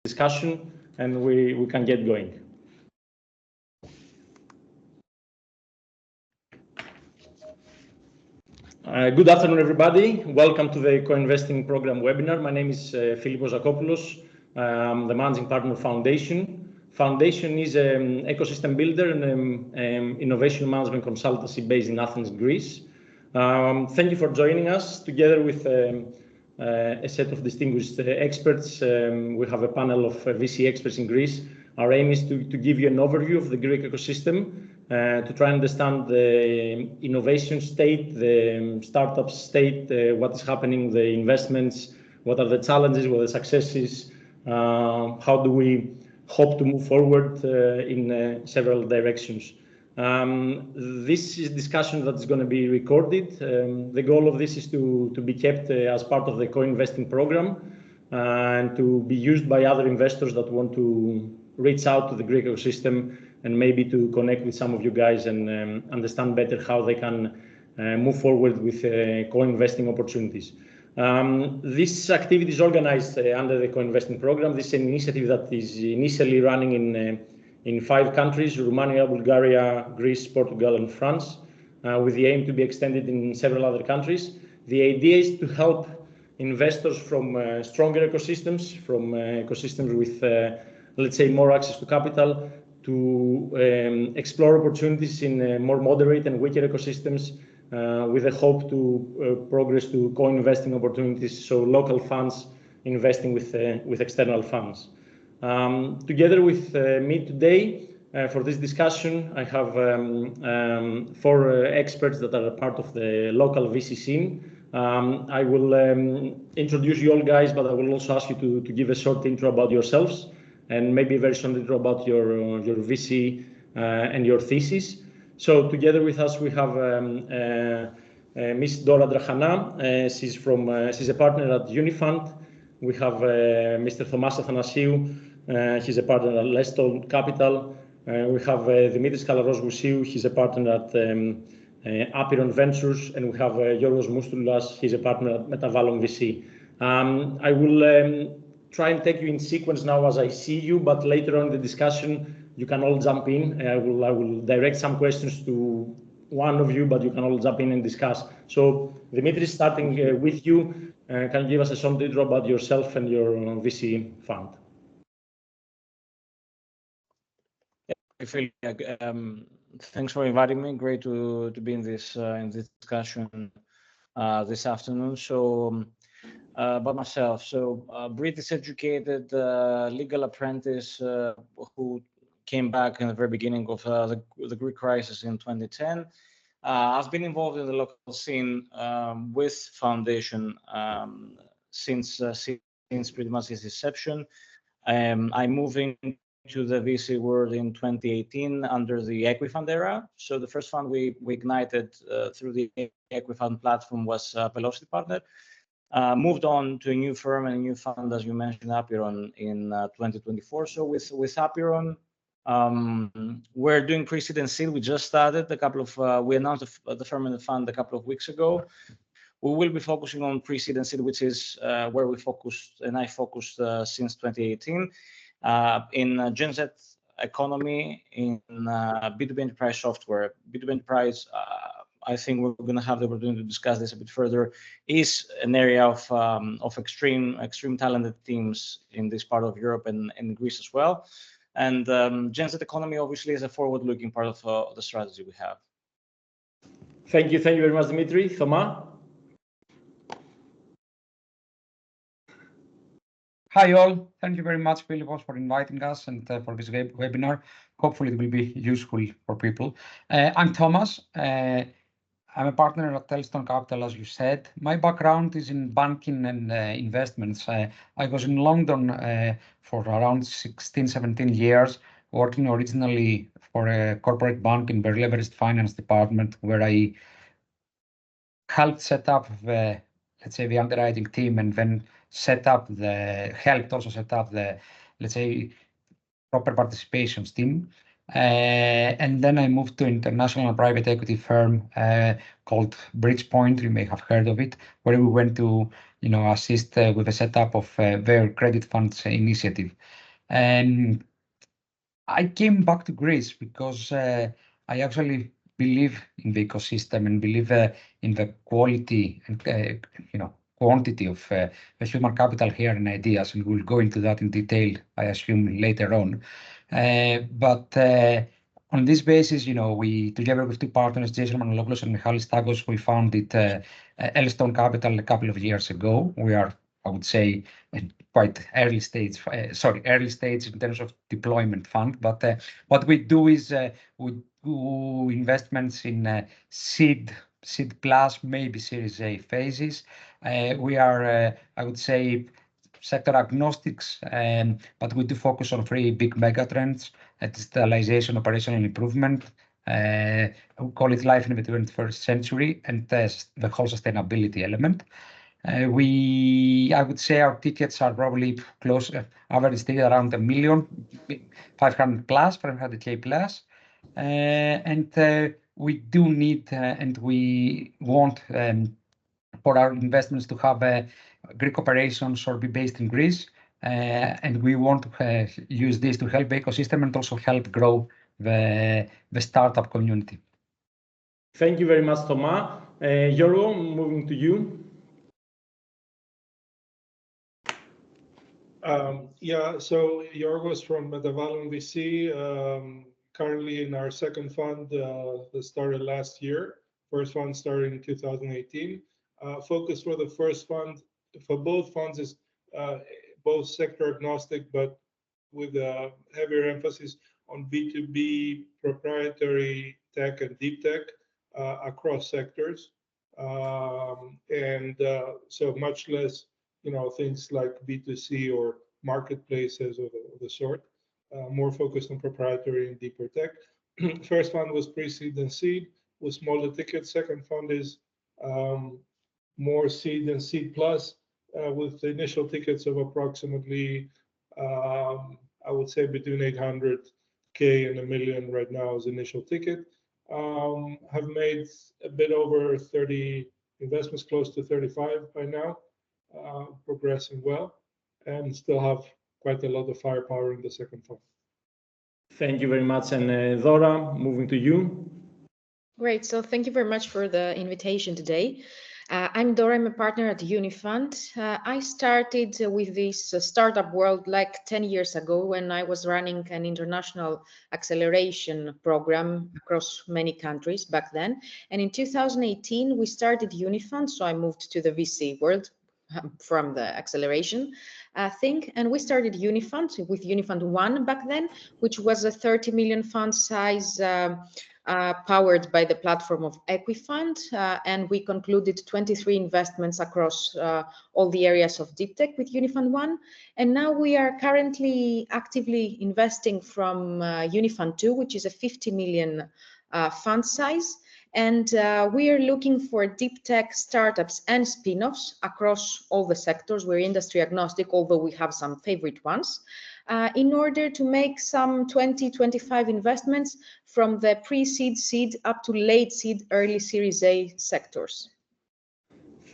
discussion, and we can get going. Good afternoon, everybody. Welcome to the Co-Investing Program webinar. My name is Philippos Zakopoulos. I'm the Managing Partner of Foundation. Foundation is an ecosystem builder and innovation management consultancy based in Athens, Greece. Thank you for joining us. Together with a set of distinguished experts, we have a panel of VC experts in Greece. Our aim is to give you an overview of the Greek ecosystem, to try and understand the innovation state, the startup state, what is happening, the investments, what are the challenges, what are the successes, how do we hope to move forward in several directions. This is a discussion that is going to be recorded. The goal of this is to be kept as part of the co-investing program and to be used by other investors that want to reach out to the Greek ecosystem and maybe to connect with some of you guys and understand better how they can move forward with co-investing opportunities. This activity is organized under the co-investing program. This is an initiative that is initially running in 5 countries: Romania, Bulgaria, Greece, Portugal, and France, with the aim to be extended in several other countries. The idea is to help investors from stronger ecosystems, from ecosystems with, let's say, more access to capital, to explore opportunities in more moderate and weaker ecosystems, with a hope to progress to co-investing opportunities, so local funds investing with external funds. Together with me today for this discussion, I have 4 experts that are a part of the local VC scene. I will introduce you all guys, but I will also ask you to give a short intro about yourselves and maybe a very short intro about your VC and your thesis. So together with us, we have Ms. Dora Drahana. She's a partner at Unifund. We have Mr. Thomas Athanasiou. He's a partner at Lestone Capital. We have Dimitris Kalaros-Voussiou. He's a partner at Apiron Ventures, and we have Yorgos Moustoulas. He's a partner at Metavalon VC. I will try and take you in sequence now as I see you, but later on in the discussion, you can all jump in. I will direct some questions to one of you, but you can all jump in and discuss. So, Dimitris, starting with you, can you give us a short intro about yourself and your VC fund? Thanks for inviting me. Great to be in this discussion this afternoon. So, about myself, so British educated legal apprentice who came back in the very beginning of the Greek crisis in 2010. I've been involved in the local scene with Foundation since pretty much its inception. I moved into the VC world in 2018 under the Equifund era. So the first fund we ignited through the Equifund platform was Velocity Partner. Moved on to a new firm and a new fund, as you mentioned, Apiron, in 2024. So with Apiron, we're doing pre-seed and seed. We just started we announced the firm and the fund a couple of weeks ago. We will be focusing on pre-seed and seed, which is where we focused, and I focused since 2018, in Gen Z economy, in B2B enterprise software. B2B enterprise, I think we're going to have the opportunity to discuss this a bit further, is an area of extreme talented teams in this part of Europe and in Greece as well. And Gen Z economy obviously is a forward-looking part of the strategy we have. Thank you very much, Dimitri. Thomas? Hi all, thank you very much, Philippos, for inviting us and for this webinar. Hopefully it will be useful for people. I'm Thomas. I'm a partner at Lestone Capital, as you said. My background is in banking and investments. I was in London for around 16, 17 years, working originally for a corporate bank in their leveraged finance department, where I helped set up the, let's say, the underwriting team, and then helped also set up the, let's say, proper participations team. And then I moved to an international private equity firm called Bridgepoint. You may have heard of it, where we went to assist with the setup of their credit funds initiative. And I came back to Greece because I actually believe in the ecosystem and believe in the quality and quantity of the human capital here and ideas, and we'll go into that in detail, I assume, later on. But on this basis, we, together with two partners, Jason Manolopoulos and Michalis Stagos, we founded Elstone Capital a couple of years ago. We are, I would say, quite early stage in terms of deployment fund. But what we do is we do investments in seed plus, maybe Series A phases. We are, I would say, sector agnostics, but we do focus on three big megatrends: digitalization, operational improvement, we call it life in the 21st century, and the whole sustainability element. I would say our tickets are probably close, average ticket around 1 million, 500 plus, 500K plus. And we do need and we want for our investments to have Greek operations or be based in Greece. And we want to use this to help the ecosystem and also help grow the startup community. Thank you very much, Thomas. Yorgo, moving to you. So Yorgos from Metavalon VC, currently in our second fund that started last year. First fund started in 2018. Focus for the first fund, for both funds, is both sector agnostic, but with a heavier emphasis on B2B, proprietary tech and deep tech across sectors. So much less things like B2C or marketplaces of the sort, more focused on proprietary and deeper tech. First fund was pre-seed and seed with smaller tickets. Second fund is more seed and seed plus, with the initial tickets of approximately, I would say between 800K and 1 million right now as initial ticket. Have made a bit over 30 investments, close to 35 by now. Progressing well, and still have quite a lot of firepower in the second fund. Thank you very much. And Dora, moving to you. Great. So thank you very much for the invitation today. I'm Dora. I'm a partner at Unifund. I started with this startup world like 10 years ago when I was running an international acceleration program across many countries back then. And in 2018, we started Unifund. So I moved to the VC world from the acceleration thing. And we started Unifund with Unifund 1 back then, which was a 30 million fund size powered by the platform of Equifund. And we concluded 23 investments across all the areas of deep tech with Unifund 1. And now we are currently actively investing from Unifund 2, which is a 50 million fund size. And we are looking for deep tech startups and spin-offs across all the sectors. We're industry agnostic, although we have some favorite ones, in order to make some 20-25 investments from the pre-seed, seed up to late seed, early Series A sectors.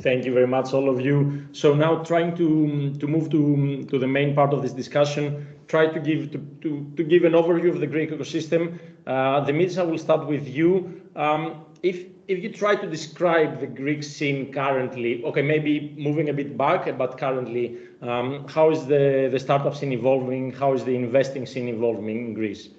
Thank you very much, all of you. So now trying to move to the main part of this discussion, try to give an overview of the Greek ecosystem. Dimitris, I will start with you. If you try to describe the Greek scene currently, okay, maybe moving a bit back, but currently, how is the startup scene evolving? How is the investing scene evolving in Greece?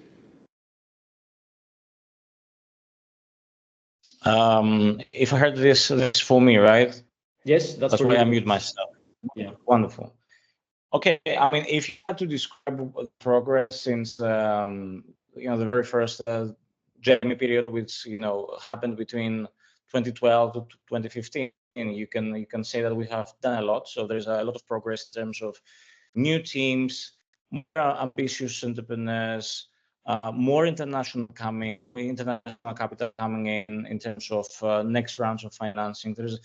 If I heard this for me, right? Yes, that's why I mute myself. Yeah, wonderful. Okay, I mean, if you had to describe progress since the very first journey period, which happened between 2012 to 2015, you can say that we have done a lot. So there's a lot of progress in terms of new teams, more ambitious entrepreneurs, more international capital coming in terms of next rounds of financing. There's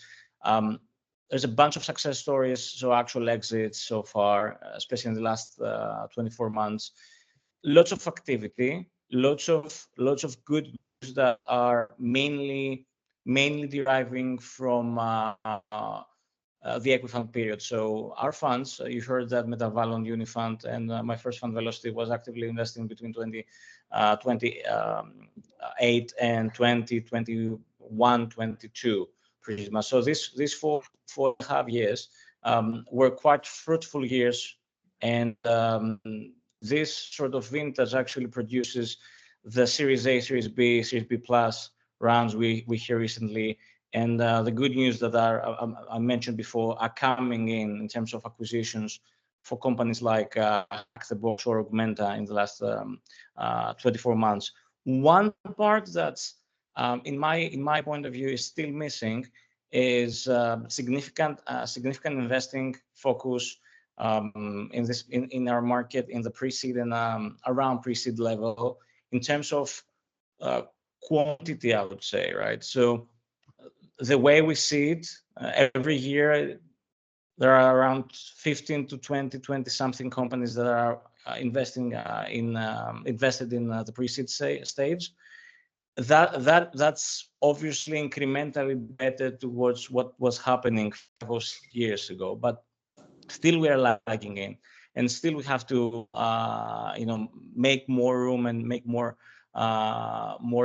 a bunch of success stories, so actual exits so far, especially in the last 24 months. Lots of activity, lots of good news that are mainly deriving from the equity fund period. So our funds, you heard that Metavalon, Unifund, and my first fund, Velocity, was actively investing between 2028 and 2021, 22, pretty much. So these 4.5 years were quite fruitful years, and this sort of vintage actually produces the Series A, Series B, Series B plus rounds we hear recently. And the good news that I mentioned before are coming in terms of acquisitions for companies like the Box or Augmenta in the last 24 months. One part that's in my point of view is still missing is significant investing focus in our market in the pre-seed and around pre-seed level in terms of quantity, I would say, right? So the way we see it, every year there are around 15 to 20 something companies that are invested in the pre-seed stage. That's obviously incrementally better towards what was happening 5 or 6 years ago, but still we are lagging in, and still we have to make more room and make more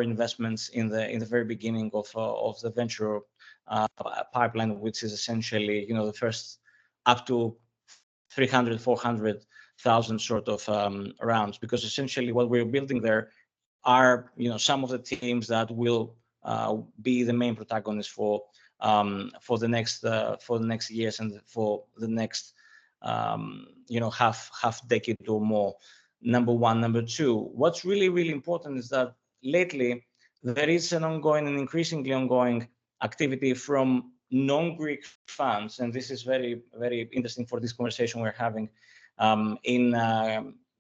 investments in the very beginning of the venture pipeline, which is essentially the first up to 300, 400,000 sort of rounds, because essentially what we're building there are some of the teams that will be the main protagonists for the next years and for the next half decade or more. Number one. Number two, what's really important is that lately there is an ongoing and increasingly ongoing activity from non-Greek funds, and this is very interesting for this conversation we're having in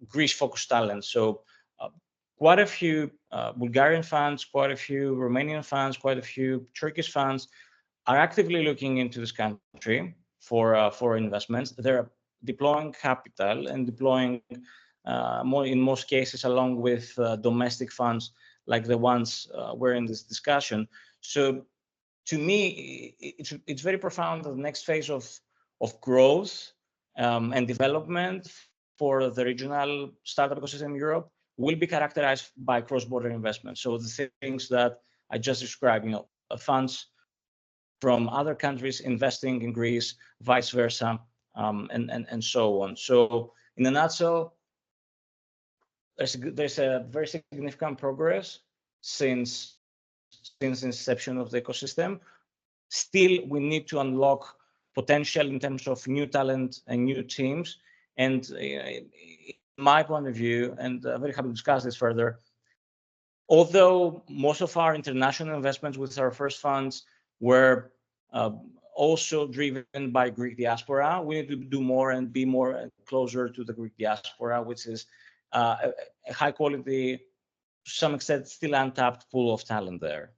Greece-focused talent. So quite a few Bulgarian funds, quite a few Romanian funds, quite a few Turkish funds are actively looking into this country for investments. They're deploying capital and deploying in most cases along with domestic funds like the ones we're in this discussion. So to me, it's very profound that the next phase of growth and development for the regional startup ecosystem in Europe will be characterized by cross-border investment. So the things that I just described, funds from other countries investing in Greece, vice versa, and so on. So in a nutshell, there's a very significant progress since inception of the ecosystem. Still, we need to unlock potential in terms of new talent and new teams. And in my point of view, and I'm very happy to discuss this further, although most of our international investments with our first funds were also driven by Greek diaspora, we need to do more and be more closer to the Greek diaspora, which is a high quality, to some extent, still untapped pool of talent there.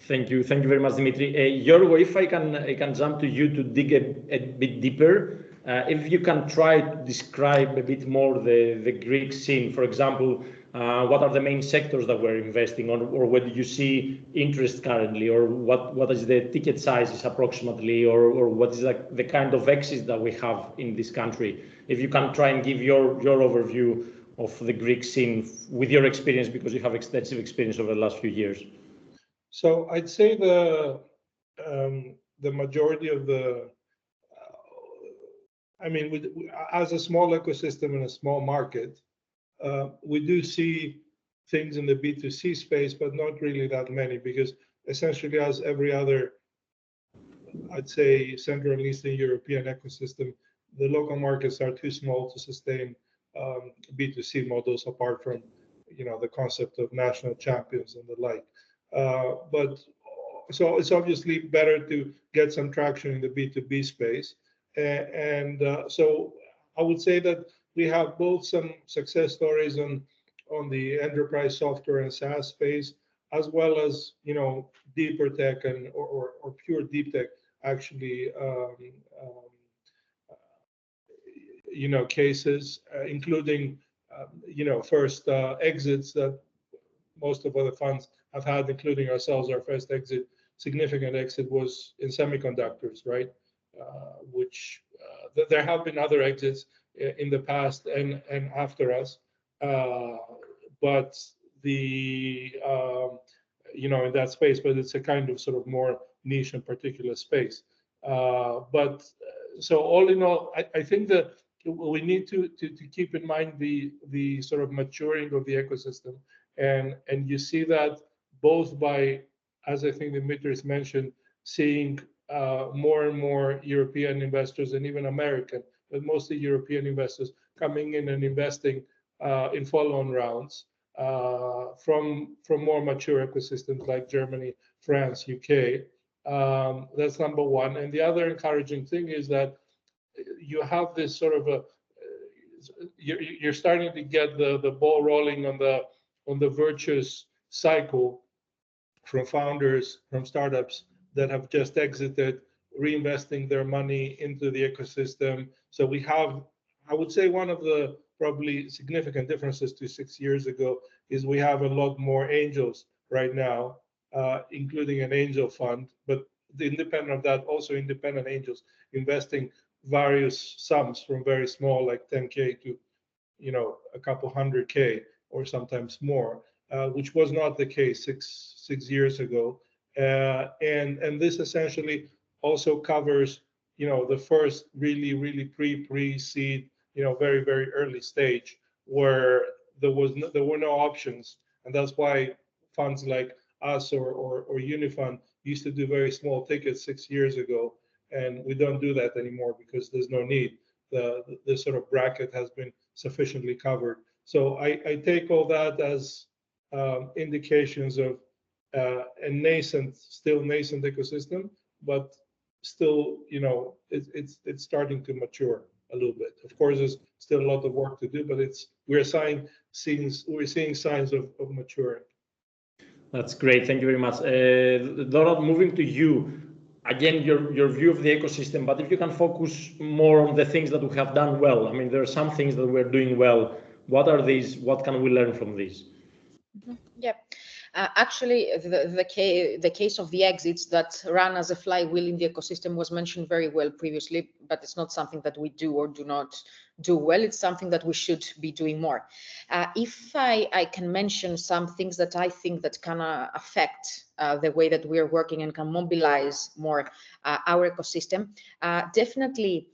Thank you very much, Dimitri. Yorgo, if I can jump to you to dig a bit deeper, if you can try to describe a bit more the Greek scene. For example, what are the main sectors that we're investing on, or where do you see interest currently, or what is the ticket sizes approximately, or what is the kind of exits that we have in this country? If you can try and give your overview of the Greek scene with your experience, because you have extensive experience over the last few years. So I'd say the majority of the, as a small ecosystem in a small market, we do see things in the B2C space, but not really that many, because essentially, as every other, I'd say, Central and Eastern European ecosystem, the local markets are too small to sustain B2C models, apart from the concept of national champions and the like. But so it's obviously better to get some traction in the B2B space, and so I would say that we have both some success stories on the enterprise software and SaaS space, as well as deeper tech and or pure deep tech actually cases, including first exits that most of other funds have had, including ourselves. Our first exit significant exit was in semiconductors, right? Which there have been other exits in the past and after us, but the in that space, but it's a kind of sort of more niche and particular space. But so all in all, I think that we need to keep in mind the sort of maturing of the ecosystem, and you see that both by, as I think Dimitris mentioned, seeing more and more European investors and even American, but mostly European investors coming in and investing in follow-on rounds from more mature ecosystems like Germany, France, UK. That's number one. And the other encouraging thing is that you have this sort of you're starting to get the ball rolling on the virtuous cycle from founders, from startups that have just exited, reinvesting their money into the ecosystem. So we have, I would say, one of the probably significant differences to 6 years ago is we have a lot more angels right now, including an angel fund, but independent of that, also independent angels investing various sums from very small, like 10K to, a couple 100K or sometimes more, which was not the case six years ago. And this essentially also covers, the first really pre-seed, very, very early stage where there were no options. And that's why funds like us or Unifund used to do very small tickets 6 years ago. And we don't do that anymore because there's no need. The sort of bracket has been sufficiently covered. So I take all that as indications of a still nascent ecosystem, but still, it's starting to mature a little bit. Of course, there's still a lot of work to do, but we're seeing signs of maturing. That's great. Thank you very much. Dora, moving to you. Again, your view of the ecosystem, but if you can focus more on the things that we have done well. I mean, there are some things that we're doing well. What are these? What can we learn from these? Yeah. Actually, the case of the exits that run as a flywheel in the ecosystem was mentioned very well previously, but it's not something that we do or do not do well. It's something that we should be doing more. If I can mention some things that I think that can affect the way that we are working and can mobilize more our ecosystem, definitely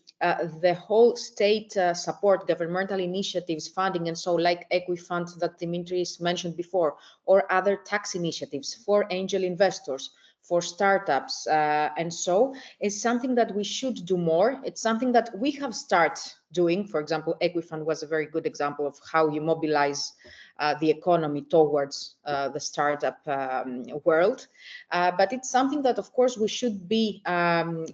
the whole state support, governmental initiatives, funding, and so like Equifund that Dimitris mentioned before, or other tax initiatives for angel investors, for startups, and so is something that we should do more. It's something that we have started doing. For example, Equifund was a very good example of how you mobilize the economy towards the startup world. But it's something that, of course, we should be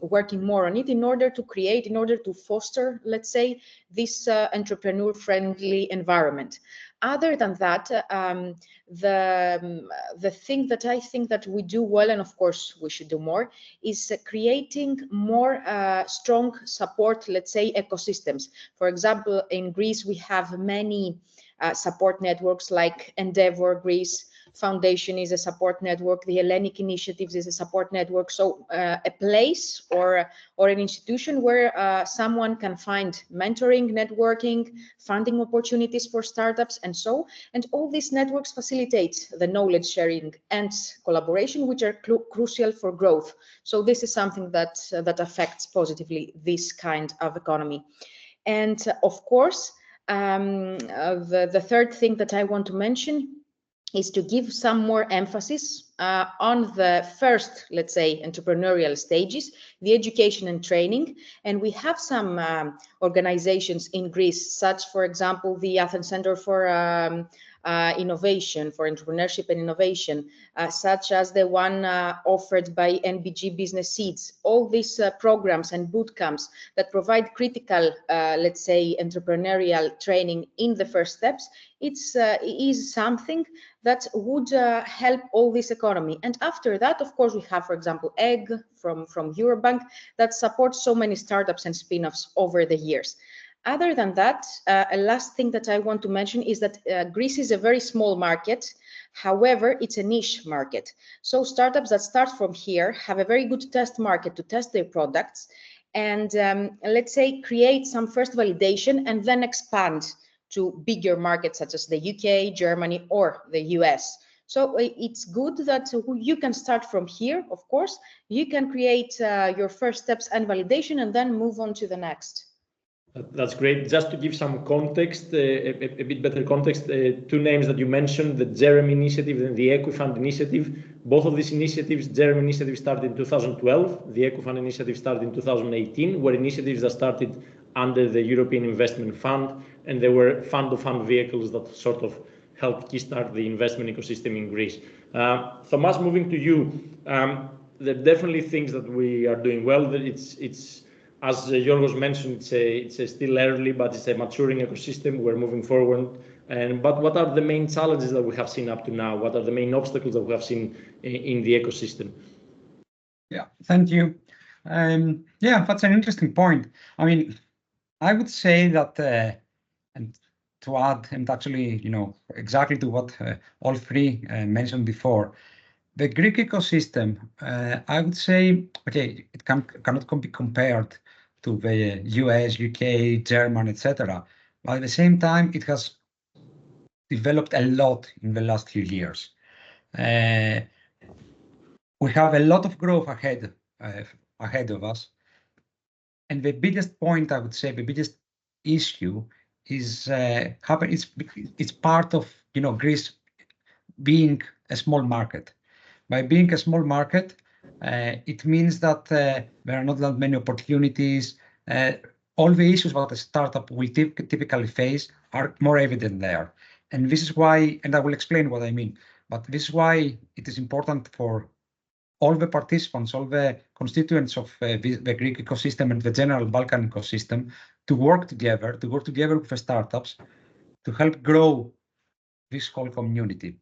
working more on it in order to foster, let's say, this entrepreneur-friendly environment. Other than that, the thing that I think that we do well, and of course we should do more, is creating more strong support, let's say, ecosystems. For example, in Greece, we have many support networks like Endeavor Greece Foundation is a support network. The Hellenic Initiatives is a support network. So a place or an institution where someone can find mentoring, networking, funding opportunities for startups, and so. And all these networks facilitate the knowledge sharing and collaboration, which are crucial for growth. So this is something that affects positively this kind of economy. And of course, the third thing that I want to mention is to give some more emphasis on the first, let's say, entrepreneurial stages, the education and training. And we have some organizations in Greece, such, for example, the Athens Center for Innovation, for Entrepreneurship and Innovation, such as the one offered by NBG Business Seeds. All these programs and boot camps that provide critical, let's say, entrepreneurial training in the first steps, is something that would help all this economy. And after that, of course, we have, for example, EGG from Eurobank that supports so many startups and spin-offs over the years. Other than that, a last thing that I want to mention is that Greece is a very small market. However, it's a niche market. So startups that start from here have a very good test market to test their products and let's say create some first validation and then expand to bigger markets such as the UK, Germany, or the US. So it's good that you can start from here, of course. You can create your first steps and validation and then move on to the next. That's great. Just to give some context, a bit better context, two names that you mentioned, the Jeremy initiative and the Equifund initiative. Both of these initiatives, Jeremy initiative started in 2012, the Equifund initiative started in 2018, were initiatives that started under the European Investment Fund, and they were fund-to-fund vehicles that sort of helped kickstart the investment ecosystem in Greece. Thomas, moving to you, there are definitely things that we are doing well. It's as Yorgos mentioned, it's still early, but it's a maturing ecosystem. We're moving forward. But what are the main challenges that we have seen up to now? What are the main obstacles that we have seen in the ecosystem? Yeah, thank you. Yeah, that's an interesting point. I mean, I would say that, and to add, and actually, exactly to what all three mentioned before, the Greek ecosystem, I would say, okay, it cannot be compared to the US, UK, German, etc. But at the same time, it has developed a lot in the last few years. We have a lot of growth ahead of us. And the biggest point, I would say, the biggest issue is it's part of Greece being a small market. By being a small market, it means that there are not that many opportunities. All the issues that a startup will typically face are more evident there. And this is why, and I will explain what I mean, but this is why it is important for all the participants, all the constituents of the Greek ecosystem and the general Balkan ecosystem to work together with the startups to help grow this whole community.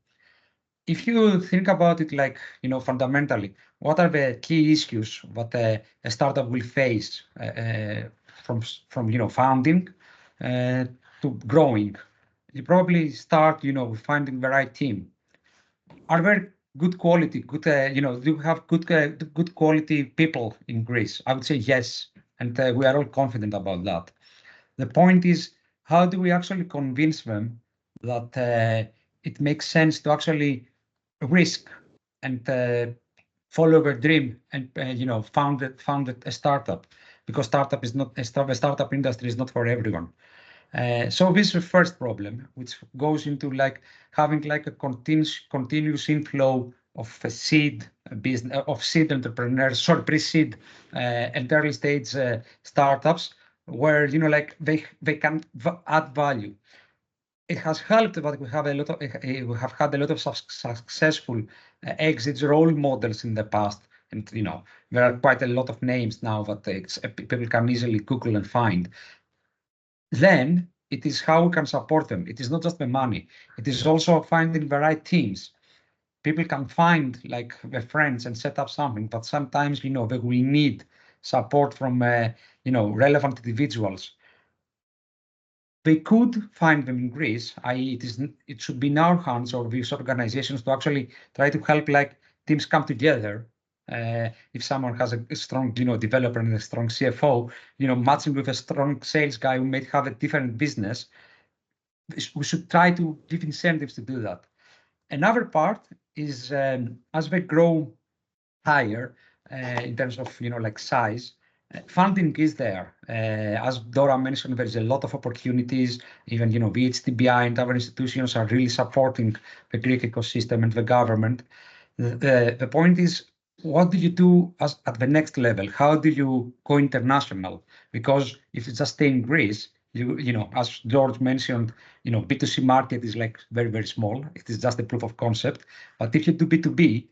If you think about it like, fundamentally, what are the key issues that a startup will face from founding to growing? You probably start, with finding the right team. Are there good quality, do you have good quality people in Greece? I would say yes, and we are all confident about that. The point is, how do we actually convince them that it makes sense to actually risk and follow their dream and found a startup, because the startup industry is not for everyone. So this is the first problem, which goes into having a continuous inflow of seed business, of seed entrepreneurs, pre-seed and early stage startups, where they can add value. It has helped that we have had a lot of successful exit role models in the past, and there are quite a lot of names now that people can easily Google and find. Then it is how we can support them. It is not just the money. It is also finding the right teams. People can find their friends and set up something, but sometimes they will need support from relevant individuals. They could find them in Greece, i.e. it should be in our hands or these organizations to actually try to help teams come together. If someone has a strong developer and a strong CFO, matching with a strong sales guy who may have a different business, we should try to give incentives to do that. Another part is as they grow higher in terms of size, funding is there. As Dora mentioned, there is a lot of opportunities. Even VHTBI and other institutions are really supporting the Greek ecosystem and the government. The point is, what do you do at the next level? How do you go international? Because if you just stay in Greece, as George mentioned, B2C market is very, very small. It is just a proof of concept. But if you do B2B,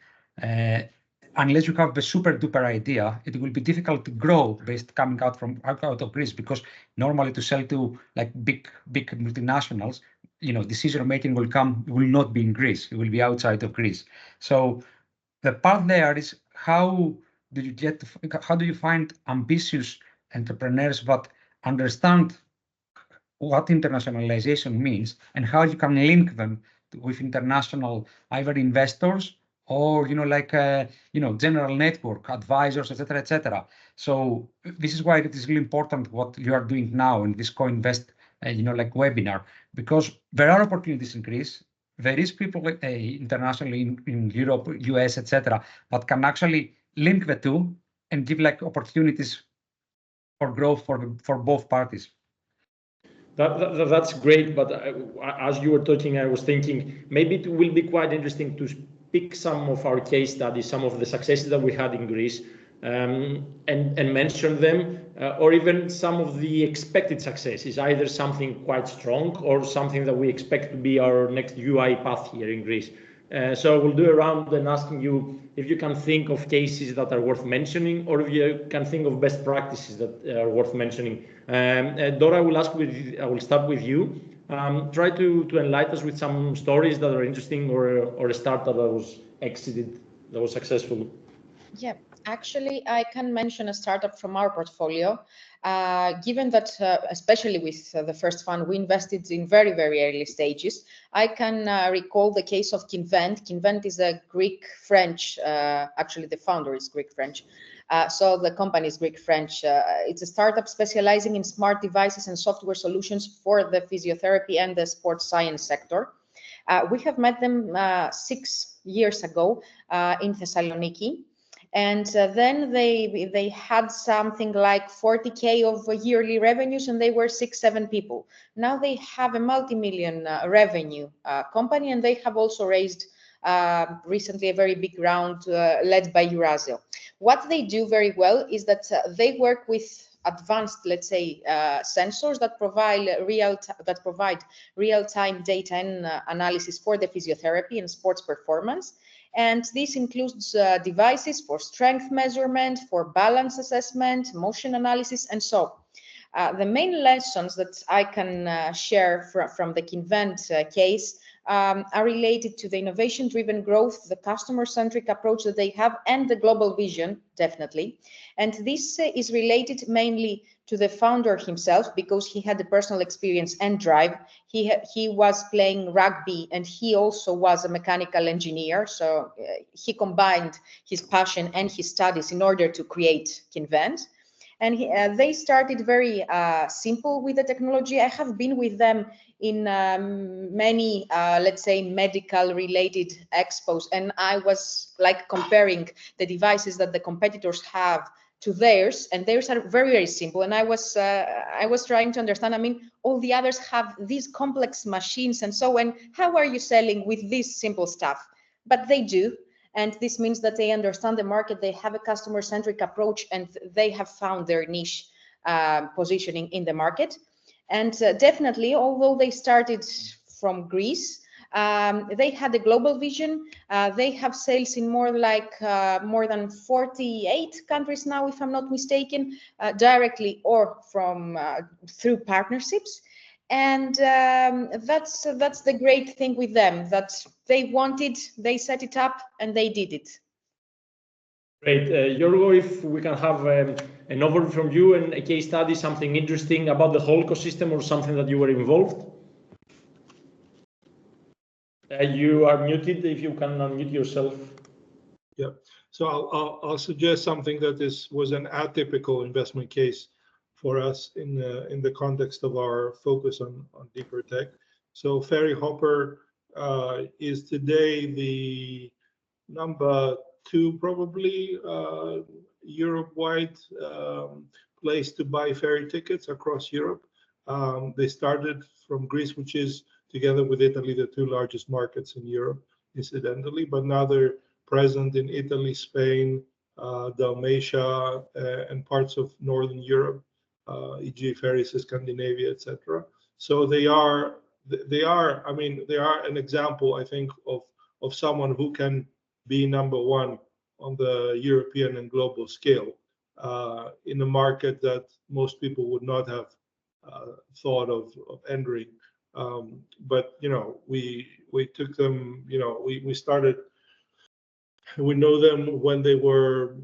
unless you have the super duper idea, it will be difficult to grow coming out of Greece, because normally to sell to big multinationals, decision making will not be in Greece. It will be outside of Greece. So the part there is, how do you find ambitious entrepreneurs that understand what internationalization means and how you can link them with international either investors or general network advisors, etc., etc. So this is why it is really important what you are doing now in this co-invest webinar, because there are opportunities in Greece. There is people internationally in Europe, US, etc., that can actually link the two and give opportunities for growth for both parties. That's great, but as you were talking, I was thinking maybe it will be quite interesting to pick some of our case studies, some of the successes that we had in Greece, and mention them, or even some of the expected successes, either something quite strong or something that we expect to be our next UI path here in Greece. So we'll do a round and asking you if you can think of cases that are worth mentioning, or if you can think of best practices that are worth mentioning. Dora, I will start with you. Try to enlighten us with some stories that are interesting, or a startup that was exited, that was successful. Yeah, actually, I can mention a startup from our portfolio. Given that, especially with the first fund, we invested in very, very early stages. I can recall the case of Kinvent. Kinvent is a Greek-French, actually the founder is Greek-French. So the company is Greek-French. It's a startup specializing in smart devices and software solutions for the physiotherapy and the sports science sector. We have met them 6 years ago in Thessaloniki. And then they had something like 40K of yearly revenues, and they were 6-7 people. Now they have a multi-million revenue company, and they have also raised recently a very big round led by Eurasio. What they do very well is that they work with advanced, let's say, sensors that provide real-time data and analysis for the physiotherapy and sports performance. And this includes devices for strength measurement, for balance assessment, motion analysis, and so on. The main lessons that I can share from the Kinvent case are related to the innovation-driven growth, the customer-centric approach that they have, and the global vision, definitely. And this is related mainly to the founder himself, because he had the personal experience and drive. He was playing rugby, and he also was a mechanical engineer. So he combined his passion and his studies in order to create Kinvent. And they started very simple with the technology. I have been with them in many, let's say, medical related expos, and I was comparing the devices that the competitors have to theirs, and theirs are very, very simple. And I was trying to understand, I mean, all the others have these complex machines and so on. How are you selling with this simple stuff? But they do. And this means that they understand the market, they have a customer-centric approach, and they have found their niche positioning in the market. And definitely, although they started from Greece, they had a global vision. They have sales in more than 48 countries now, if I'm not mistaken, directly or through partnerships. And that's the great thing with them, that they wanted, they set it up, and they did it. Great. Yorgo, if we can have an overview from you and a case study, something interesting about the whole ecosystem or something that you were involved. You are muted, if you can unmute yourself. Yeah, so I'll suggest something that was an atypical investment case for us in the context of our focus on deeper tech. So Ferry Hopper is today the number 2 probably Europe-wide place to buy ferry tickets across Europe. They started from Greece, which is, together with Italy, the 2 largest markets in Europe, incidentally, but now they're present in Italy, Spain, Dalmatia, and parts of Northern Europe, e.g. ferries to Scandinavia, etc. So they are an example, I think, of someone who can be number 1 on the European and global scale in a market that most people would not have thought of entering. But we took them. We know them when they were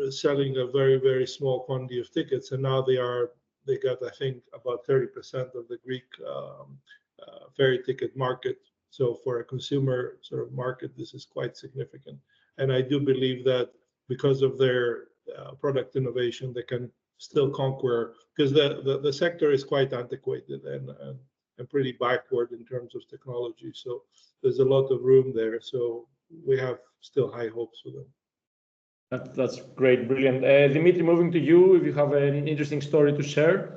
selling a very, very small quantity of tickets, and now they are they got, I think, about 30% of the Greek ferry ticket market. So for a consumer sort of market, this is quite significant. And I do believe that because of their product innovation, they can still conquer, because the sector is quite antiquated and pretty backward in terms of technology. So there's a lot of room there. So we have still high hopes for them. That's great, brilliant. Dimitri, moving to you, if you have an interesting story to share.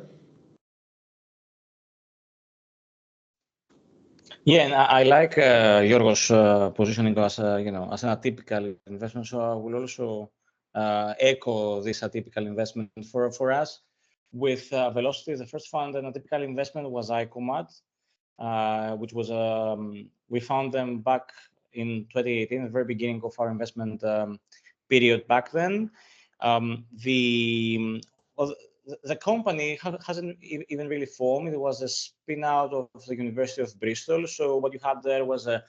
Yeah, and I like Yorgos positioning us, as an atypical investment. So I will also echo this atypical investment for us. With Velocity, the first fund, an atypical investment was ICOMAT, which was we found them back in 2018, the very beginning of our investment period back then. The company hasn't even really formed. It was a spin out of the University of Bristol. So what you had there was a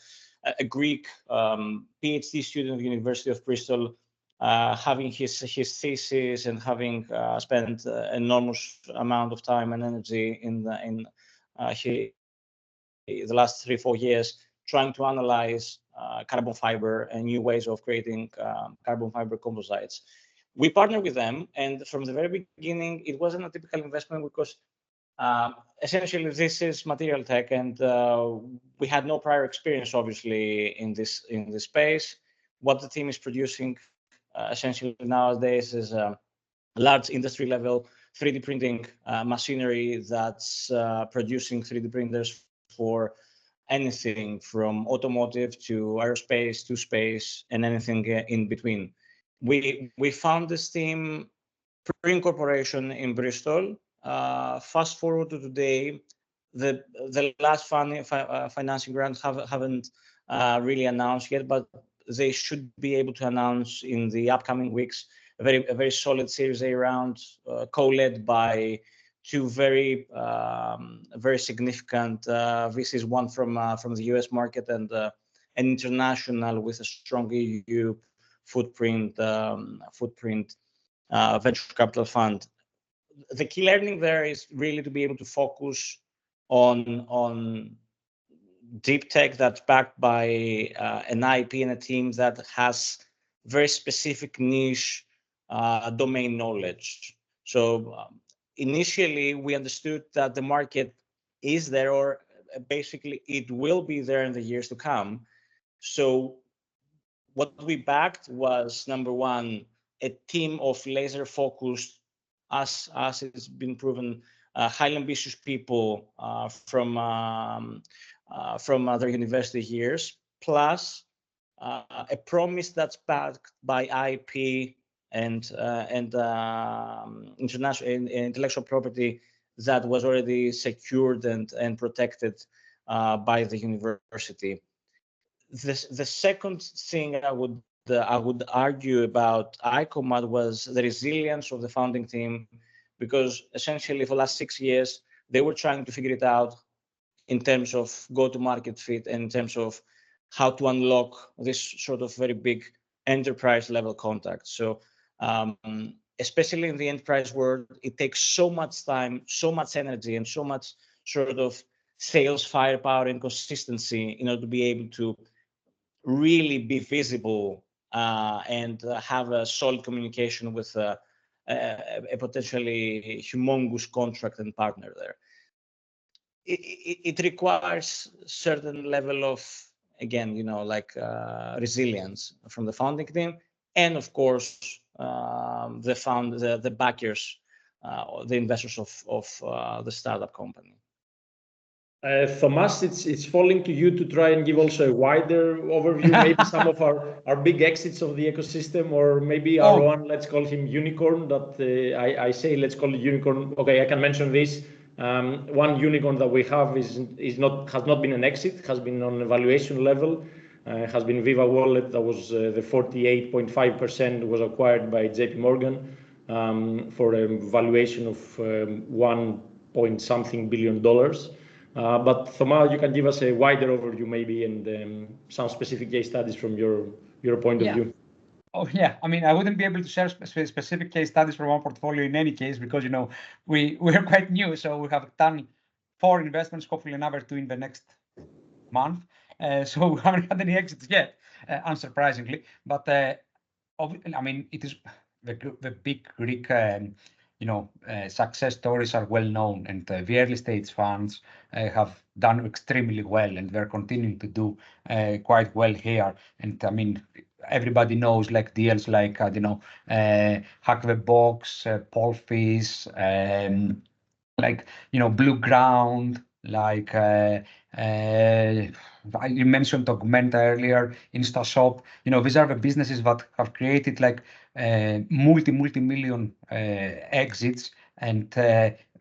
Greek PhD student of the University of Bristol having his thesis and having spent enormous amount of time and energy in the last 3-4 years trying to analyze carbon fiber and new ways of creating carbon fiber composites. We partnered with them, and from the very beginning, it wasn't a typical investment because essentially this is material tech, and we had no prior experience, obviously, in this space. What the team is producing essentially nowadays is large industry-level 3D printing machinery that's producing 3D printers for anything from automotive to aerospace to space and anything in between. We found this team pre-incorporation in Bristol. Fast forward to today, the last financing round haven't really announced yet, but they should be able to announce in the upcoming weeks a very solid Series A round, co-led by two very significant VCs, one from the US market and an international with a strong EU footprint venture capital fund. The key learning there is really to be able to focus on deep tech that's backed by an IP and a team that has very specific niche domain knowledge. So initially, we understood that the market is there, or basically it will be there in the years to come. So what we backed was, number one, a team of laser-focused, as it's been proven, highly ambitious people from other university years, plus a promise that's backed by IP and international intellectual property that was already secured and protected by the university. The second thing I would argue about ICOMAT was the resilience of the founding team, because essentially for the last 6 years they were trying to figure it out in terms of go-to-market fit and in terms of how to unlock this sort of very big enterprise level contact. So especially in the enterprise world, it takes so much time, so much energy, and so much sort of sales firepower and consistency in order to be able to really be visible and have a solid communication with a potentially humongous contract and partner there. It requires certain level of, again, resilience from the founding team, and of course the backers, the investors of the startup company. Thomas, it's falling to you to try and give also a wider overview, maybe some of our big exits of the ecosystem, or maybe our one, let's call him unicorn, that I say let's call it unicorn. Okay, I can mention this. One unicorn that we have has not been an exit, has been on a valuation level, has been Viva Wallet. That was the 48.5% was acquired by JP Morgan for a valuation of $1.something billion. But Thomas, you can give us a wider overview maybe, and some specific case studies from your point of view. Oh yeah, I mean, I wouldn't be able to share specific case studies from our portfolio in any case because we're quite new, so we have done 4 investments, hopefully another 2 in the next month. So we haven't had any exits yet, unsurprisingly. But I mean, it is the big Greek, success stories are well known, and the early stage funds have done extremely well, and they're continuing to do quite well here. And I mean, everybody knows like deals like Hack the Box, Polfish, like Blue Ground, like you mentioned Augmenta earlier, InstaShop. These are the businesses that have created like multi-million exits and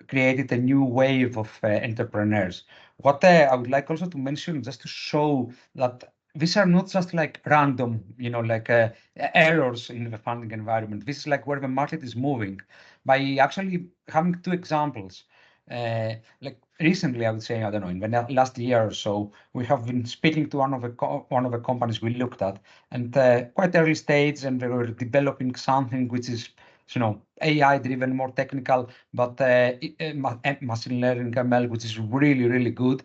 created a new wave of entrepreneurs. What I would like also to mention, just to show that these are not just like random, errors in the funding environment. This is like where the market is moving. By actually having 2 examples, like recently, I would say, I don't know, in the last year or so, we have been speaking to one of the companies we looked at, and quite early stage, and they were developing something which is AI driven, more technical, but machine learning ML, which is really, really good.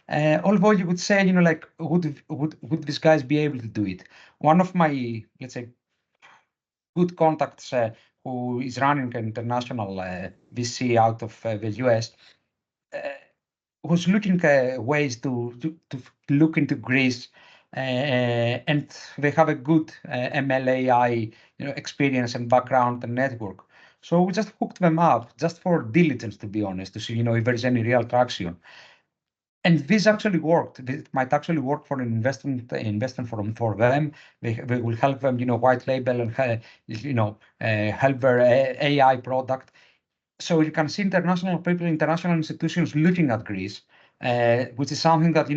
Although you would say, like, would these guys be able to do it? One of my, let's say, good contacts who is running an international VC out of the US was looking ways to look into Greece, and they have a good MLAI experience and background and network. So we just hooked them up just for diligence, to be honest, to see if there's any real traction. And this actually worked. It might actually work for an investment for them. They will help them, white label and help their AI product. So you can see international people, international institutions looking at Greece, which is something that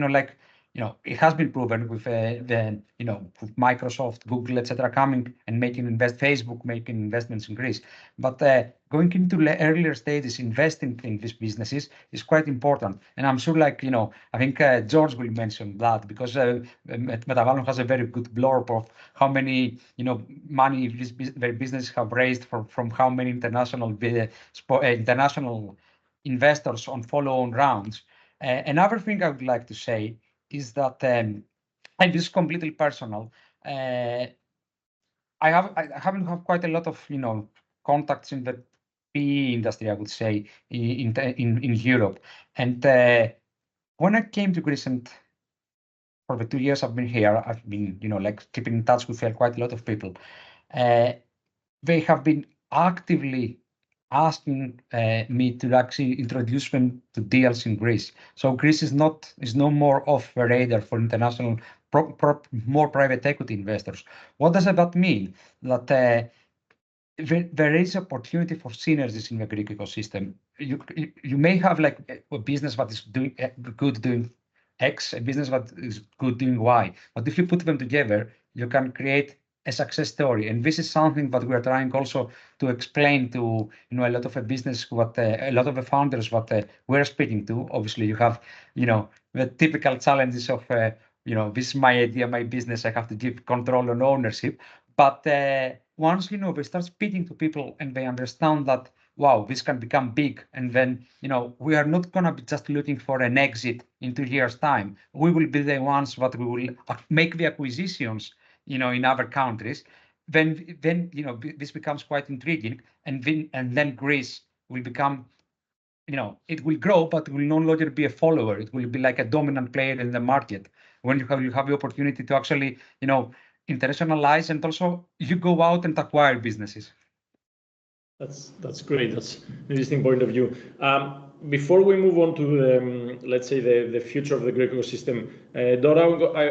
it has been proven with with Microsoft, Google, etc., coming and Facebook making investments in Greece. But going into earlier stages, investing in these businesses is quite important. And I'm sure, I think George will mention that because Metavallon has a very good blurb of how many money their businesses have raised from how many international investors on follow-on rounds. Another thing I would like to say is that, and this is completely personal, I haven't had quite a lot of contacts in the PE industry, I would say, in Europe. And when I came to Greece, and for the 2 years I've been here, I've been keeping in touch with quite a lot of people. They have been actively asking me to actually introduce them to deals in Greece. So Greece is no more off the radar for international, more private equity investors. What does that mean? That there is opportunity for synergies in the Greek ecosystem. You may have like a business that is doing good doing X, a business that is good doing Y, but if you put them together, you can create a success story. And this is something that we are trying also to explain to a lot of the business, what a lot of the founders what we're speaking to. Obviously, you have the typical challenges of this is my idea, my business. I have to give control and ownership. But once they start speaking to people and they understand that, wow, this can become big, and then we are not going to be just looking for an exit in 2 years' time. We will be the ones that we will make the acquisitions in other countries. Then this becomes quite intriguing, and then Greece will become it will grow, but it will no longer be a follower. It will be like a dominant player in the market when you have the opportunity to actually internationalize, and also you go out and acquire businesses. That's great. That's an interesting point of view. Before we move on to let's say the future of the Greek ecosystem, Dora,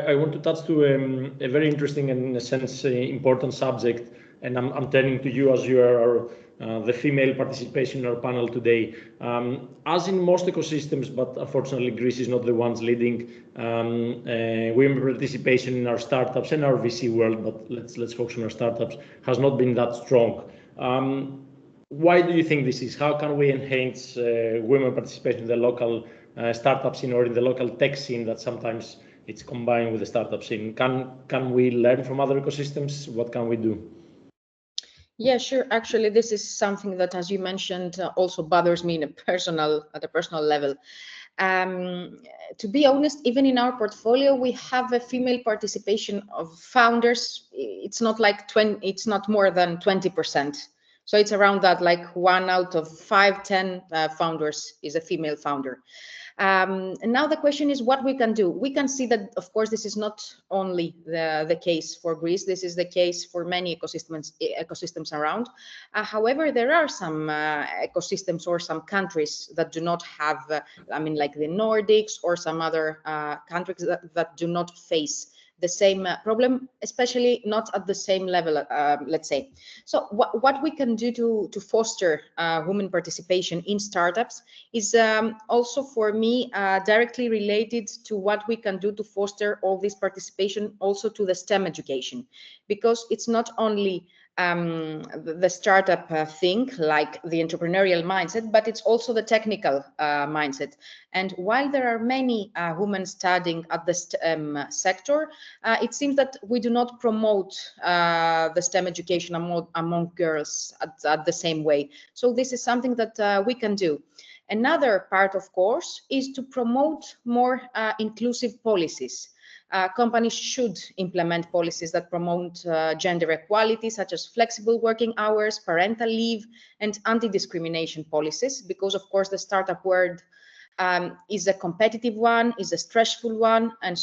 I want to touch to a very interesting and in a sense important subject, and I'm turning to you as you are the female participation in our panel today. As in most ecosystems, but unfortunately Greece is not the ones leading, women participation in our startups and our VC world, but let's focus on our startups, has not been that strong. Why do you think this is? How can we enhance women participation in the local startup scene or in the local tech scene that sometimes it's combined with the startup scene. Can we learn from other ecosystems? What can we do? Yeah, sure. Actually, this is something that, as you mentioned, also bothers me at a personal level. To be honest, even in our portfolio, we have a female participation of founders. It's not like 20, it's not more than 20%. So it's around that, like 1 out of 5, 10 founders is a female founder. And now the question is what we can do. We can see that, of course, this is not only the case for Greece. This is the case for many ecosystems around. However, there are some ecosystems or some countries that do not have, I mean, like the Nordics or some other countries that do not face the same problem, especially not at the same level, let's say. So what we can do to foster women participation in startups is also for me directly related to what we can do to foster all this participation also to the STEM education, because it's not only the startup thing, like the entrepreneurial mindset, but it's also the technical mindset. And while there are many women studying at the STEM sector, it seems that we do not promote the STEM education among girls at the same way. So this is something that we can do. Another part, of course, is to promote more inclusive policies. Companies should implement policies that promote gender equality, such as flexible working hours, parental leave, and anti-discrimination policies, because, of course, the startup world is a competitive one, is a stressful one, and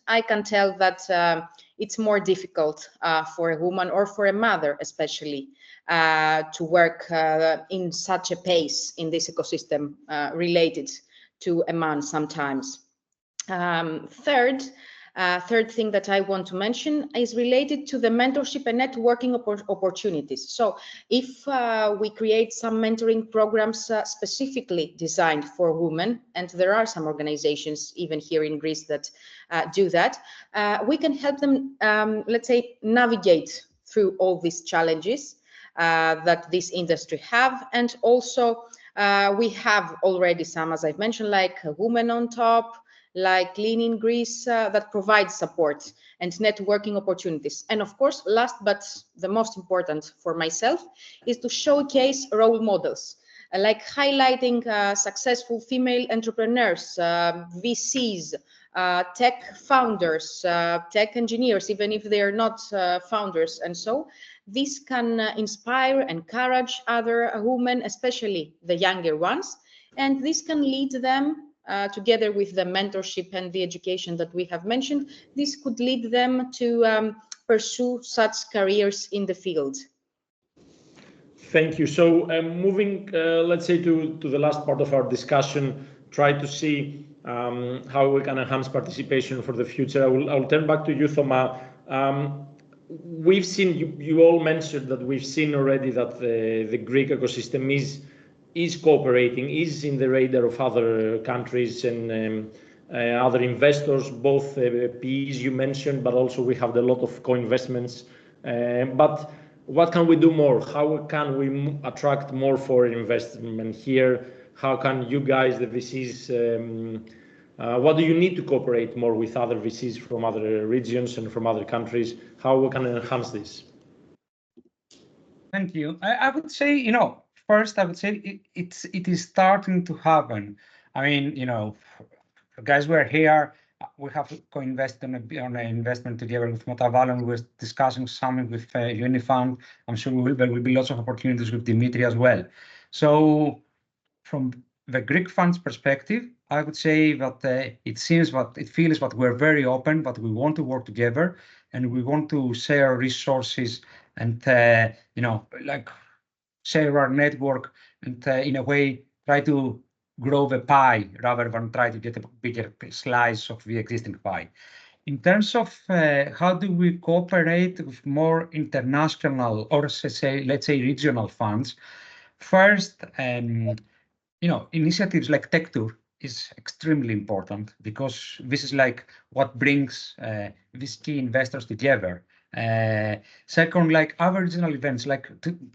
I can tell that it's more difficult for a woman or for a mother, especially, to work in such a pace in this ecosystem related to a man sometimes. Third thing that I want to mention is related to the mentorship and networking opportunities. So if we create some mentoring programs specifically designed for women, and there are some organizations even here in Greece that do that, we can help them, let's say, navigate through all these challenges that this industry have. And also we have already some, as I've mentioned, like Women on Top, like Lean in Greece, that provides support and networking opportunities. And of course, last but the most important for myself is to showcase role models, like highlighting successful female entrepreneurs, VCs, tech founders, tech engineers, even if they are not founders. And so this can inspire, encourage other women, especially the younger ones, and this can lead them together with the mentorship and the education that we have mentioned, this could lead them to pursue such careers in the field. Thank you. So moving, let's say, to the last part of our discussion, try to see how we can enhance participation for the future. I'll turn back to you, Thomas. We've seen, you all mentioned that we've seen already that the Greek ecosystem is cooperating, is in the radar of other countries and other investors, both PEs you mentioned, but also we have a lot of co-investments. But what can we do more? How can we attract more foreign investment here? How can you guys, the VCs, what do you need to cooperate more with other VCs from other regions and from other countries? How we can enhance this? Thank you. I would say, first, I would say it is starting to happen. I mean, guys, we're here. We have co-invested on an investment together with Motaval. We're discussing something with Unifund. I'm sure there will be lots of opportunities with Dimitri as well. So from the Greek funds perspective, I would say that it feels that we're very open, that we want to work together and we want to share resources and, like share our network and in a way try to grow the pie rather than try to get a bigger slice of the existing pie. In terms of how do we cooperate with more international or let's say regional funds, first, initiatives like Tech Tour is extremely important because this is like what brings these key investors together. Second, like other regional events like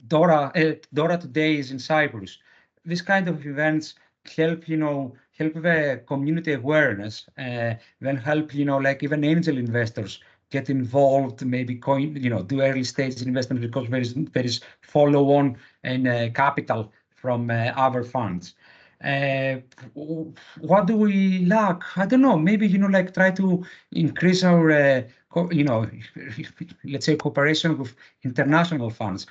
Dora Today is in Cyprus. These kind of events help the community awareness, then help, like even angel investors get involved, maybe do early stage investment because there is follow on and capital from other funds. What do we lack? I don't know. Maybe like try to increase our let's say cooperation with international funds.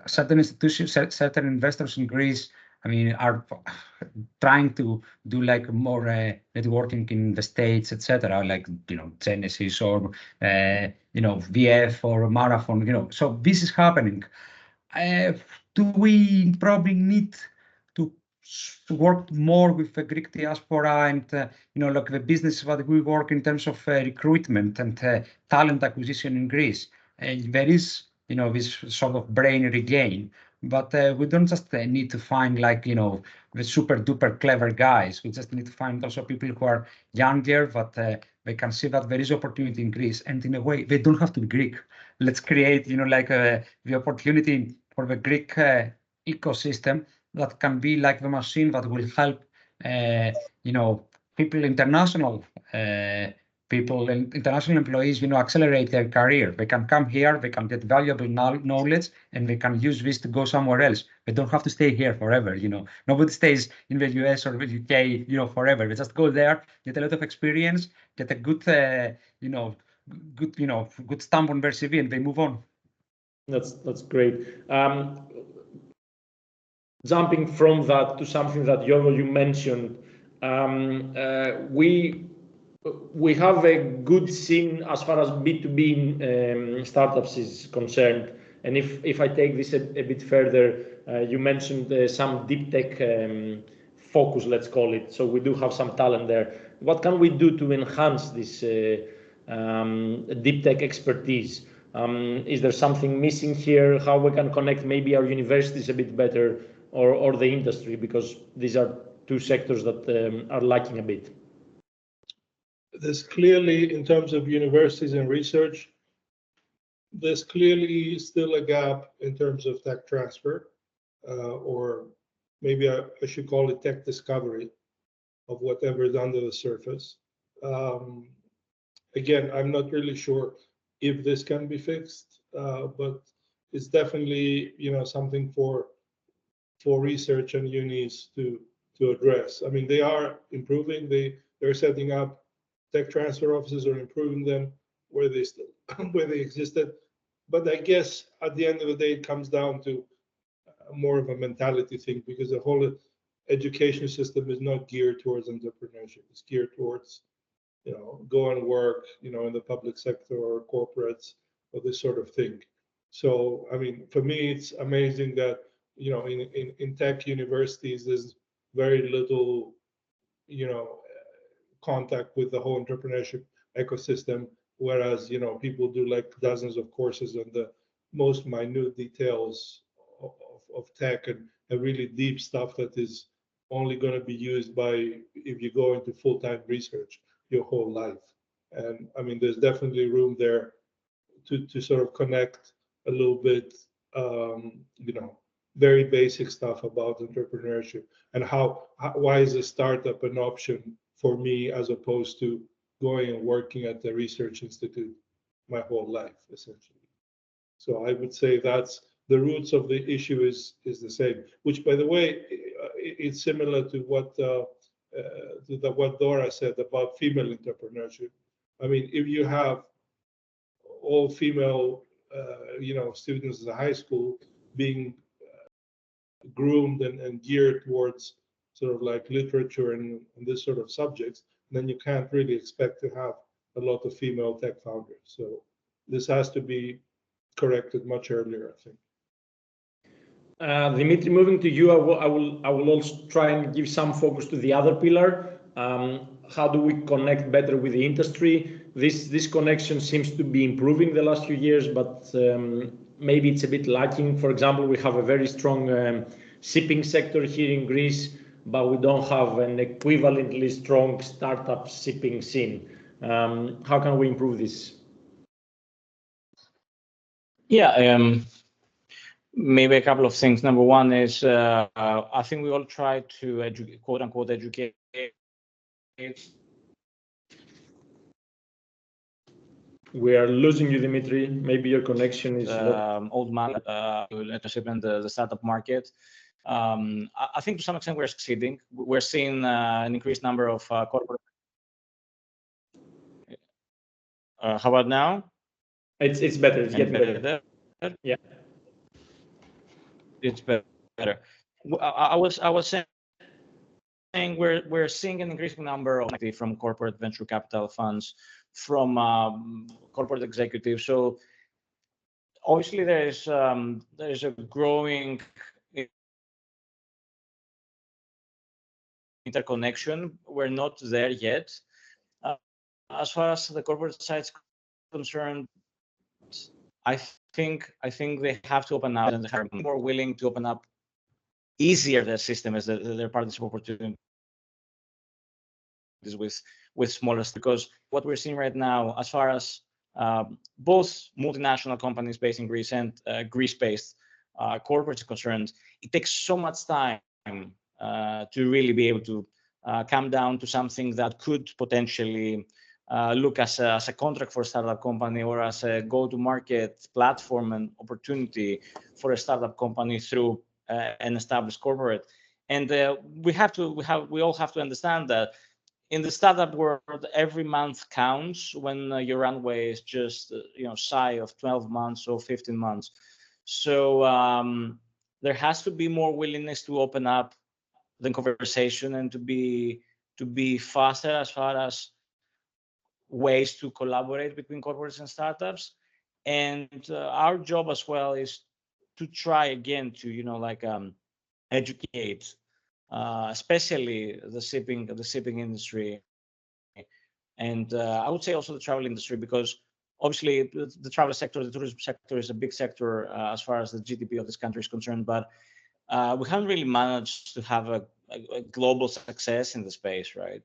Certain institutions, certain investors in Greece, I mean, are trying to do like more networking in the States, etc., like Genesis or VF or Marathon. So this is happening. Do we probably need to work more with the Greek diaspora and like the business that we work in terms of recruitment and talent acquisition in Greece? There is this sort of brain regain, but we don't just need to find like the super duper clever guys. We just need to find also people who are younger, but they can see that there is opportunity in Greece, and in a way they don't have to be Greek. Let's create like the opportunity for the Greek ecosystem that can be like the machine that will help people, international employees, accelerate their career. They can come here, they can get valuable knowledge, and they can use this to go somewhere else. They don't have to stay here forever. Nobody stays in the US or the UK, forever. They just go there, get a lot of experience, get a good, good stamp on their CV, and they move on. That's great. Jumping from that to something that you mentioned, we have a good scene as far as B2B startups is concerned. And if I take this a bit further, you mentioned some deep tech focus, let's call it. So we do have some talent there. What can we do to enhance this deep tech expertise? Is there something missing here? How we can connect maybe our universities a bit better, or the industry, because these are two sectors that are lacking a bit. There's clearly, in terms of universities and research, there's clearly still a gap in terms of tech transfer, or maybe I should call it tech discovery of whatever is under the surface. Again, I'm not really sure if this can be fixed, but it's definitely something for research and unis to address. I mean, they are improving. They're setting up tech transfer offices, or improving them where they existed. But I guess at the end of the day, it comes down to more of a mentality thing, because the whole education system is not geared towards entrepreneurship. It's geared towards go and work in the public sector or corporates or this sort of thing. So I mean, for me, it's amazing that in tech universities there's very little contact with the whole entrepreneurship ecosystem, whereas people do like dozens of courses on the most minute details of tech, and really deep stuff that is only going to be used by if you go into full-time research your whole life. And I mean, there's definitely room there to sort of connect a little bit, very basic stuff about entrepreneurship, and why is a startup an option for me as opposed to going and working at the research institute my whole life, essentially. So I would say that's the roots of the issue is the same, which, by the way, it's similar to what Dora said about female entrepreneurship. I mean, if you have all female, students in the high school being groomed and geared towards sort of like literature and this sort of subjects, then you can't really expect to have a lot of female tech founders. So this has to be corrected much earlier, I think. Dimitri, moving to you, I will also try and give some focus to the other pillar. How do we connect better with the industry? This connection seems to be improving the last few years, but maybe it's a bit lacking. For example, we have a very strong shipping sector here in Greece, but we don't have an equivalently strong startup shipping scene. How can we improve this? Yeah, Maybe a couple of things. Number one is I think we all try to educate, quote unquote, educate. We are losing you, Dimitri. Maybe your connection is old man leadership in the startup market. I think to some extent we're succeeding. We're seeing an increased number of corporate. How about now? It's better. It's getting better. Yeah, it's better. I was saying we're seeing an increasing number of from corporate venture capital funds, from corporate executives. So obviously there is a growing interconnection. We're not there yet. As far as the corporate side is concerned, I think they have to open up, and they're more willing to open up easier the system as their partnership opportunities with smaller, because what we're seeing right now, as far as both multinational companies based in Greece and Greece-based corporates are concerned, it takes so much time to really be able to come down to something that could potentially look as a contract for a startup company, or as a go-to-market platform and opportunity for a startup company through an established corporate. And we all have to understand that in the startup world, every month counts when your runway is just shy of 12 months or 15 months. So there has to be more willingness to open up the conversation and to be faster as far as ways to collaborate between corporates and startups. And our job as well is to try again to educate especially the shipping industry, and I would say also the travel industry, because obviously the travel sector, the tourism sector is a big sector as far as the GDP of this country is concerned, but we haven't really managed to have a global success in the space, right?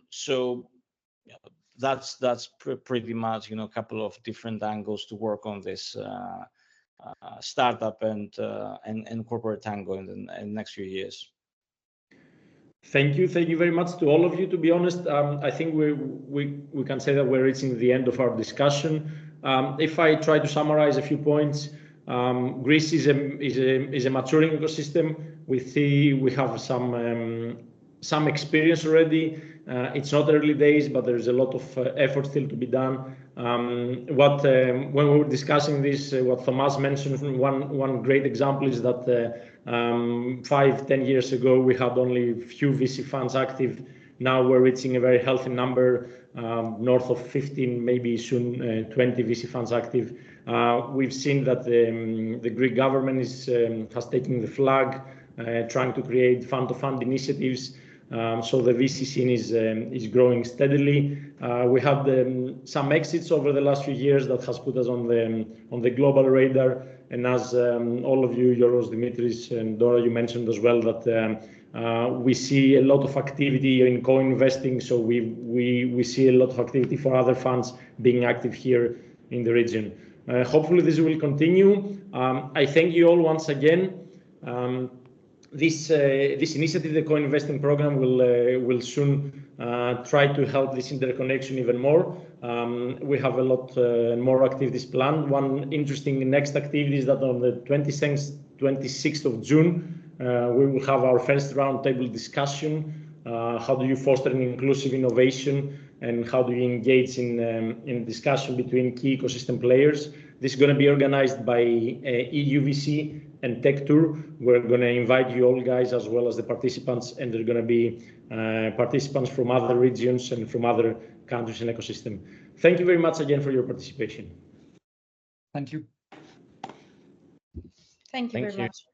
So that's pretty much a couple of different angles to work on this startup and corporate tango in the next few years. Thank you very much to all of you. To be honest, I think we can say that we're reaching the end of our discussion. If I try to summarize a few points, Greece is a maturing ecosystem. We have some experience already. It's not early days, but there's a lot of effort still to be done. When we were discussing this, what Thomas mentioned, one great example is that 5-10 years ago we had only a few VC funds active. Now we're reaching a very healthy number, north of 15, maybe soon 20 VC funds active. We've seen that the Greek government has taken the flag, trying to create fund-to-fund initiatives. So the VC scene is growing steadily. We had some exits over the last few years that has put us on the global radar. And as all of you, Yoros, Dimitris, and Dora, you mentioned as well that we see a lot of activity in co-investing. So we see a lot of activity for other funds being active here in the region. Hopefully this will continue. I thank you all once again. This initiative, the co-investing program, will soon try to help this interconnection even more. We have a lot more activities planned. One interesting next activity is that on the 26th of June, we will have our first roundtable discussion. How do you foster an inclusive innovation, and how do you engage in discussion between key ecosystem players? This is going to be organized by EUVC and Tech Tour. We're going to invite you all guys as well as the participants, and there are going to be participants from other regions and from other countries and ecosystem. Thank you very much again for your participation. Thank you. Thank you very much.